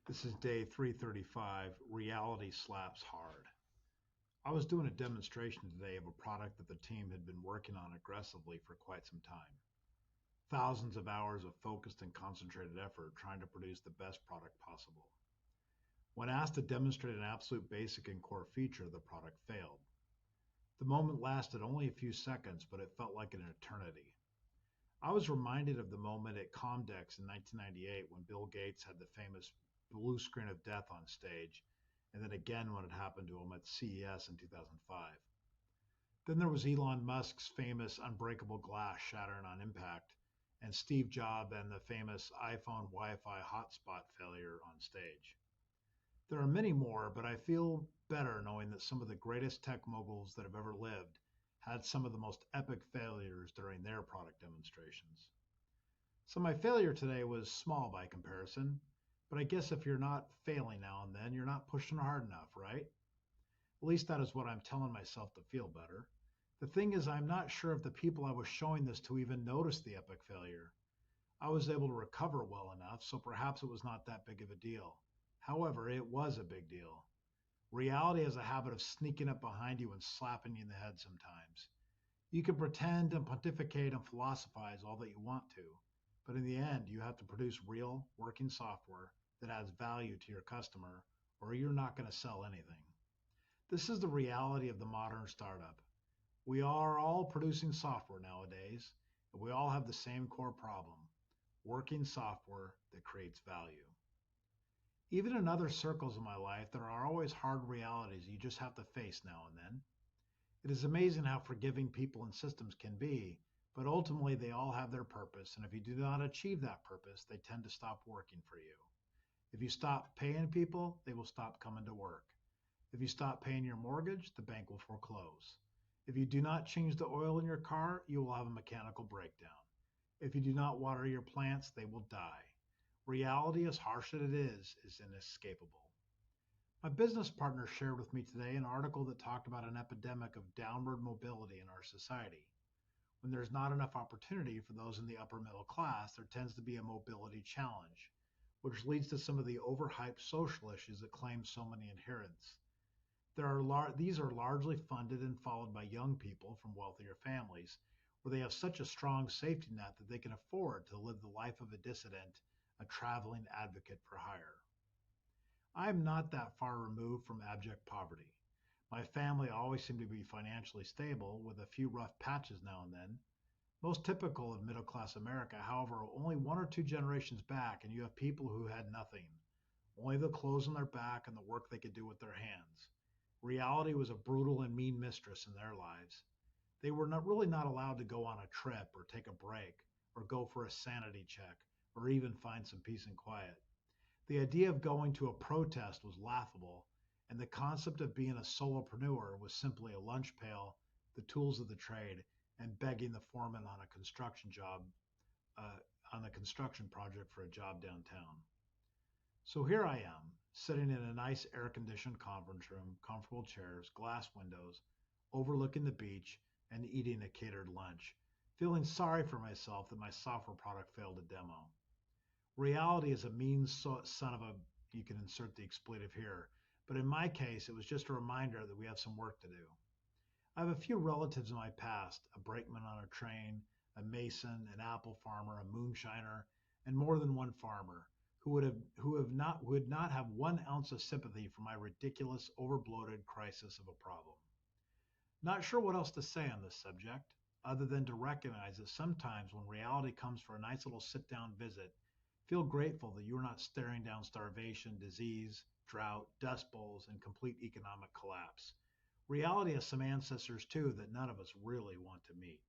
This is day 335. Reality slaps hard. I was doing a demonstration today of a product that the team had been working on aggressively for quite some time. Thousands of hours of focused and concentrated effort trying to produce the best product possible. When asked to demonstrate an absolute basic and core feature, the product failed. The moment lasted only a few seconds, but it felt like an eternity. I was reminded of the moment at Comdex in 1998 when Bill Gates had the famous blue screen of death on stage, and then again when it happened to him at CES in 2005. Then there was Elon Musk's famous unbreakable glass shattering on impact, and Steve Jobs and the famous iPhone Wi Fi hotspot failure on stage. There are many more, but I feel better knowing that some of the greatest tech moguls that have ever lived had some of the most epic failures during their product demonstrations. So my failure today was small by comparison, but I guess if you're not failing now and then, you're not pushing hard enough, right? At least that is what I'm telling myself to feel better. The thing is, I'm not sure if the people I was showing this to even noticed the epic failure. I was able to recover well enough, so perhaps it was not that big of a deal. However, it was a big deal. Reality has a habit of sneaking up behind you and slapping you in the head sometimes. You can pretend and pontificate and philosophize all that you want to, but in the end, you have to produce real, working software that adds value to your customer, or you're not going to sell anything. This is the reality of the modern startup. We are all producing software nowadays, and we all have the same core problem: working software that creates value. Even in other circles of my life, there are always hard realities you just have to face now and then. It is amazing how forgiving people and systems can be, but ultimately they all have their purpose, and if you do not achieve that purpose, they tend to stop working for you. If you stop paying people, they will stop coming to work. If you stop paying your mortgage, the bank will foreclose. If you do not change the oil in your car, you will have a mechanical breakdown. If you do not water your plants, they will die. Reality, as harsh as it is inescapable. My business partner shared with me today an article that talked about an epidemic of downward mobility in our society. When there's not enough opportunity for those in the upper middle class, there tends to be a mobility challenge, which leads to some of the overhyped social issues that claim so many adherents. These are largely funded and followed by young people from wealthier families, where they have such a strong safety net that they can afford to live the life of a dissident, a traveling advocate for hire. I am not that far removed from abject poverty. My family always seemed to be financially stable, with a few rough patches now and then. Most typical of middle class America, however, only one or two generations back, and you have people who had nothing, only the clothes on their back and the work they could do with their hands. Reality was a brutal and mean mistress in their lives. They were not allowed to go on a trip or take a break or go for a sanity check or even find some peace and quiet. The idea of going to a protest was laughable, and the concept of being a solopreneur was simply a lunch pail, the tools of the trade, and begging the foreman on a uh, on a construction project for a job downtown. So here I am, sitting in a nice air-conditioned conference room, comfortable chairs, glass windows, overlooking the beach, and eating a catered lunch, feeling sorry for myself that my software product failed a demo. Reality is a son of a, you can insert the expletive here, but in my case, it was just a reminder that we have some work to do. I have a few relatives in my past: a brakeman on a train, a mason, an apple farmer, a moonshiner, and more than one farmer who would not have 1 ounce of sympathy for my ridiculous, overbloated crisis of a problem. Not sure what else to say on this subject, other than to recognize that sometimes when reality comes for a nice little sit-down visit, feel grateful that you are not staring down starvation, disease, drought, dust bowls, and complete economic collapse. Reality has some ancestors too that none of us really want to meet.